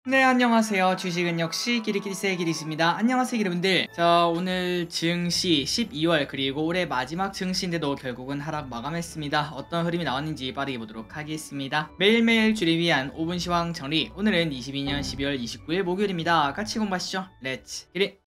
네, 안녕하세요. 주식은 역시 기리기리세의 기리십니다. 안녕하세요, 여러분들. 자, 오늘 증시 12월 그리고 올해 마지막 증시인데도 결국은 하락 마감했습니다. 어떤 흐름이 나왔는지 빠르게 보도록 하겠습니다. 매일매일 주를 위한 5분 시황 정리. 오늘은 22년 12월 29일 목요일입니다. 같이 공부하시죠. 렛츠 기리.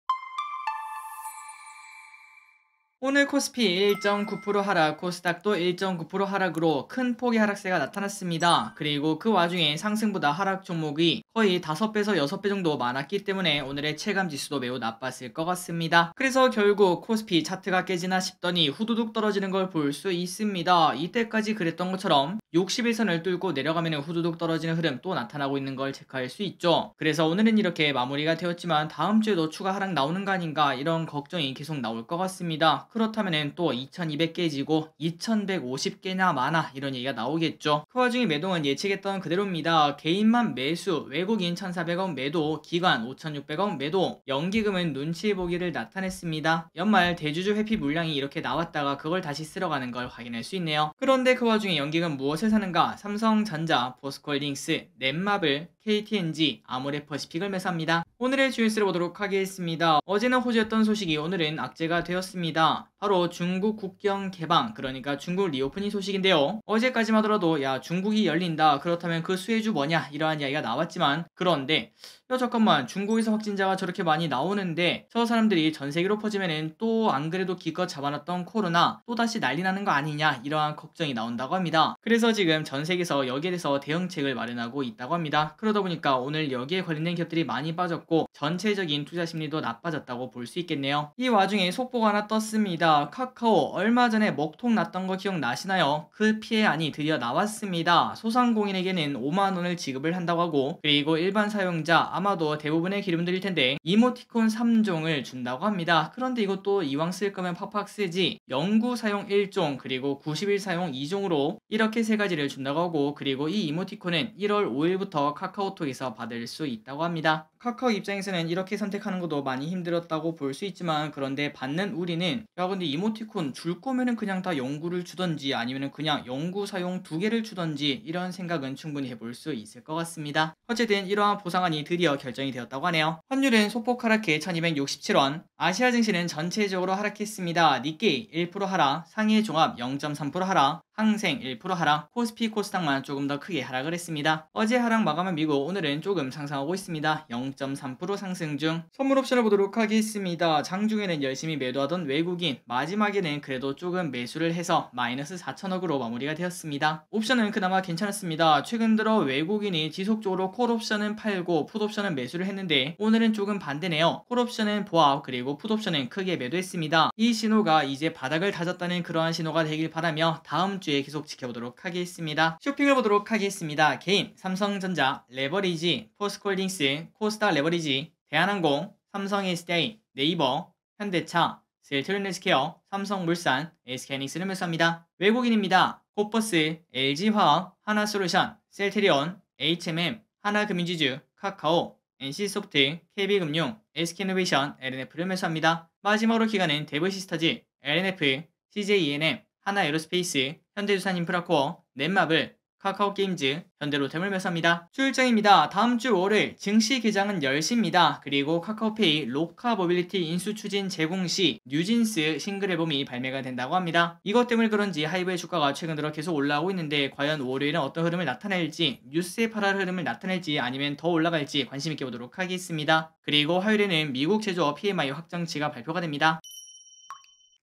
오늘 코스피 1.9% 하락, 코스닥도 1.9% 하락으로 큰 폭의 하락세가 나타났습니다. 그리고 그 와중에 상승보다 하락 종목이 거의 5배에서 6배 정도 많았기 때문에 오늘의 체감 지수도 매우 나빴을 것 같습니다. 그래서 결국 코스피 차트가 깨지나 싶더니 후두둑 떨어지는 걸 볼 수 있습니다. 이때까지 그랬던 것처럼 60일선을 뚫고 내려가면 후두둑 떨어지는 흐름 또 나타나고 있는 걸 체크할 수 있죠. 그래서 오늘은 이렇게 마무리가 되었지만 다음 주에도 추가 하락 나오는 거 아닌가 이런 걱정이 계속 나올 것 같습니다. 그렇다면 또 2200개 지고 2150개나 많아 이런 얘기가 나오겠죠. 그 와중에 매동은 예측했던 그대로입니다. 개인만 매수, 외국인 1400억 매도, 기관 5600억 매도, 연기금은 눈치 보기를 나타냈습니다. 연말 대주주 회피 물량이 이렇게 나왔다가 그걸 다시 쓸어가는 걸 확인할 수 있네요. 그런데 그 와중에 연기금 무엇을 사는가? 삼성전자, 포스코홀딩스, 넷마블, KTNG, 아모레퍼시픽을 매수합니다. 오늘의 주유수를 보도록 하겠습니다. 어제는 호재였던 소식이 오늘은 악재가 되었습니다. 바로 중국 국경 개방, 그러니까 중국 리오프닝 소식인데요. 어제까지만 하더라도 야, 중국이 열린다, 그렇다면 그 수혜주 뭐냐 이러한 이야기가 나왔지만, 그런데 야 잠깐만, 중국에서 확진자가 저렇게 많이 나오는데 저 사람들이 전 세계로 퍼지면은 또 안 그래도 기껏 잡아놨던 코로나 또다시 난리 나는 거 아니냐 이러한 걱정이 나온다고 합니다. 그래서 지금 전 세계에서 여기에 대해서 대응책을 마련하고 있다고 합니다. 그러다 보니까 오늘 여기에 관련된 기업들이 많이 빠졌고 전체적인 투자 심리도 나빠졌다고 볼 수 있겠네요. 이 와중에 속보가 하나 떴습니다. 카카오 얼마 전에 먹통 났던 거 기억나시나요? 그 피해안이 드디어 나왔습니다. 소상공인에게는 5만원을 지급을 한다고 하고, 그리고 일반 사용자 아마도 대부분의 기름들일 텐데 이모티콘 3종을 준다고 합니다. 그런데 이것도 이왕 쓸 거면 팍팍 쓰지, 영구 사용 1종 그리고 90일 사용 2종으로 이렇게 세 가지를 준다고 하고, 그리고 이 이모티콘은 1월 5일부터 카카오톡에서 받을 수 있다고 합니다. 카카오 입장에서는 이렇게 선택하는 것도 많이 힘들었다고 볼 수 있지만, 그런데 받는 우리는 야 근데 이모티콘 줄 거면은 그냥 다 영구를 주던지 아니면은 그냥 영구 사용 2개를 주던지 이런 생각은 충분히 해볼 수 있을 것 같습니다. 어쨌든 이러한 보상안이 드디어 결정이 되었다고 하네요. 환율은 소폭 하락해 1267원, 아시아 증시는 전체적으로 하락했습니다. 니케이 1% 하락, 상해 종합 0.3% 하락, 항생 1% 하락, 코스피 코스닥만 조금 더 크게 하락을 했습니다. 어제 하락 마감한 미국, 오늘은 조금 상승하고 있습니다. 0.3% 상승 중. 선물 옵션을 보도록 하겠습니다. 장중에는 열심히 매도하던 외국인, 마지막에는 그래도 조금 매수를 해서 마이너스 4천억으로 마무리가 되었습니다. 옵션은 그나마 괜찮았습니다. 최근 들어 외국인이 지속적으로 콜 옵션은 팔고 풋 옵션은 매수를 했는데 오늘은 조금 반대네요. 콜 옵션은 보합, 그리고 풋 옵션은 크게 매도했습니다. 이 신호가 이제 바닥을 다졌다는 그러한 신호가 되길 바라며 다음 주에 계속 지켜보도록 하겠습니다. 쇼핑을 보도록 하겠습니다. 개인, 삼성전자, 레버리지, 포스코홀딩스, 코스닥 레버리지, 대한항공, 삼성 SDI, 네이버, 현대차, 셀트리온헬스케어, 삼성물산, SK하이닉스를 매수합니다. 외국인입니다. 코퍼스, LG화학, 하나솔루션, 셀트리온, HMM, 하나금융지주, 카카오, NC소프트, KB금융, SK이노베이션, LNF를 매수합니다. 마지막으로 기관은 데브시스터즈, LNF, CJENM, 하나에어로스페이스, 현대두산인프라코어, 넷마블, 카카오게임즈, 현대로템을 매수합니다. 출장입니다. 다음 주 월요일 증시 개장은 10시입니다. 그리고 카카오페이 로카모빌리티 인수 추진 제공 시 뉴진스 싱글 앨범이 발매가 된다고 합니다. 이것 때문에 그런지 하이브의 주가가 최근 들어 계속 올라오고 있는데 과연 월요일은 어떤 흐름을 나타낼지, 뉴스의 파랄 흐름을 나타낼지 아니면 더 올라갈지 관심 있게 보도록 하겠습니다. 그리고 화요일에는 미국 제조업 PMI 확정치가 발표가 됩니다.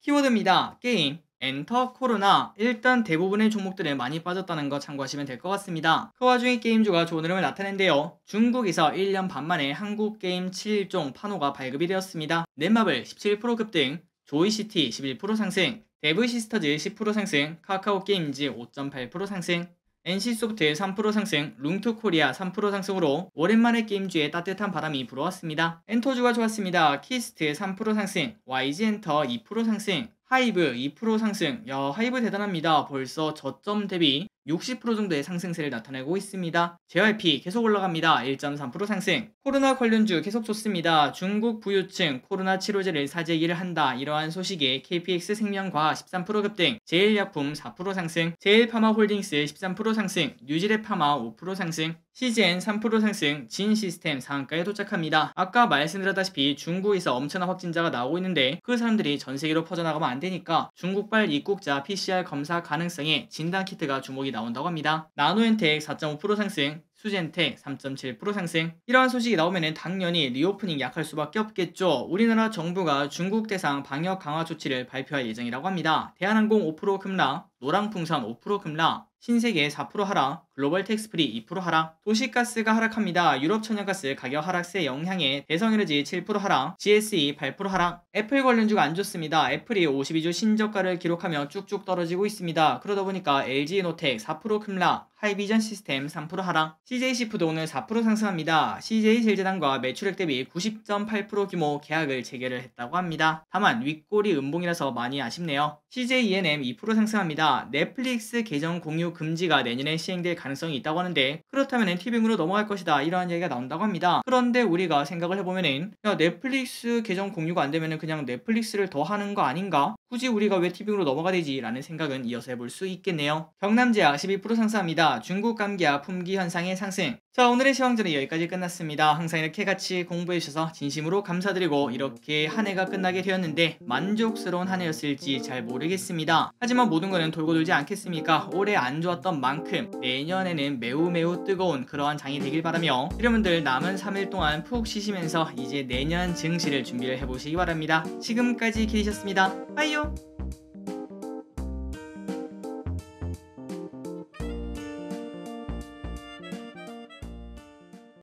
키워드입니다. 게임, 엔터, 코로나. 일단 대부분의 종목들은 많이 빠졌다는 거 참고하시면 될 것 같습니다. 그 와중에 게임주가 좋은 흐름을 나타낸데요. 중국에서 1년 반 만에 한국 게임 7종 판호가 발급이 되었습니다. 넷마블 17% 급등, 조이시티 11% 상승, 데브시스터즈 10% 상승, 카카오게임즈 5.8% 상승, NC소프트 3% 상승, 룽투코리아 3% 상승으로 오랜만에 게임주에 따뜻한 바람이 불어왔습니다. 엔터주가 좋았습니다. 키스트 3% 상승, YG엔터 2% 상승, 하이브 2% 상승. 야, 하이브 대단합니다. 벌써 저점 대비 60% 정도의 상승세를 나타내고 있습니다. JYP 계속 올라갑니다. 1.3% 상승. 코로나 관련주 계속 좋습니다. 중국 부유층 코로나 치료제를 사재기를 한다. 이러한 소식에 KPX 생명과학 13% 급등, 제일약품 4% 상승, 제일파마홀딩스 13% 상승, 뉴질레파마 5% 상승. CGN 3% 상승, 진 시스템 상한가에 도착합니다. 아까 말씀드렸다시피 중국에서 엄청난 확진자가 나오고 있는데 그 사람들이 전 세계로 퍼져나가면 안 되니까 중국발 입국자 PCR 검사 가능성에 진단키트가 주목이 나온다고 합니다. 나노엔텍 4.5% 상승, 수젠텍 3.7% 상승. 이러한 소식이 나오면 당연히 리오프닝 약할 수밖에 없겠죠. 우리나라 정부가 중국 대상 방역 강화 조치를 발표할 예정이라고 합니다. 대한항공 5% 급락, 노랑풍선 5% 급락, 신세계 4% 하락, 글로벌 텍스프리 2% 하락, 도시가스가 하락합니다. 유럽 천연가스 가격 하락세 영향에 대성에너지 7% 하락, GSE 8% 하락. 애플 관련주가 안 좋습니다. 애플이 52주 신저가를 기록하며 쭉쭉 떨어지고 있습니다. 그러다 보니까 LG노텍 4% 급락, 하이비전 시스템 3% 하락, CJ시프도 오늘 4% 상승합니다. CJ제일제당과 매출액 대비 90.8% 규모 계약을 체결을 했다고 합니다. 다만 윗골이 음봉이라서 많이 아쉽네요. CJENM 2% 상승합니다. 넷플릭스 계정 공유 금지가 내년에 시행될 가능성이 있다고 하는데 그렇다면 티빙으로 넘어갈 것이다 이러한 얘기가 나온다고 합니다. 그런데 우리가 생각을 해보면은 야, 넷플릭스 계정 공유가 안 되면은 그냥 넷플릭스를 더 하는 거 아닌가? 굳이 우리가 왜 티빙으로 넘어가야 되지? 라는 생각은 이어서 해볼 수 있겠네요. 경남제약 12% 상승합니다. 중국 감기약 품귀 현상의 상승. 자, 오늘의 시황전은 여기까지 끝났습니다. 항상 이렇게 같이 공부해주셔서 진심으로 감사드리고 이렇게 한 해가 끝나게 되었는데 만족스러운 한 해였을지 잘 모르겠습니다. 하지만 모든 거는 돌고 돌지 않겠습니까? 올해 안 좋았던 만큼 내년에는 매우 뜨거운 그러한 장이 되길 바라며 여러분들 남은 3일 동안 푹 쉬시면서 이제 내년 증시를 준비를 해보시기 바랍니다. 지금까지 기리셨습니다. 빠이요.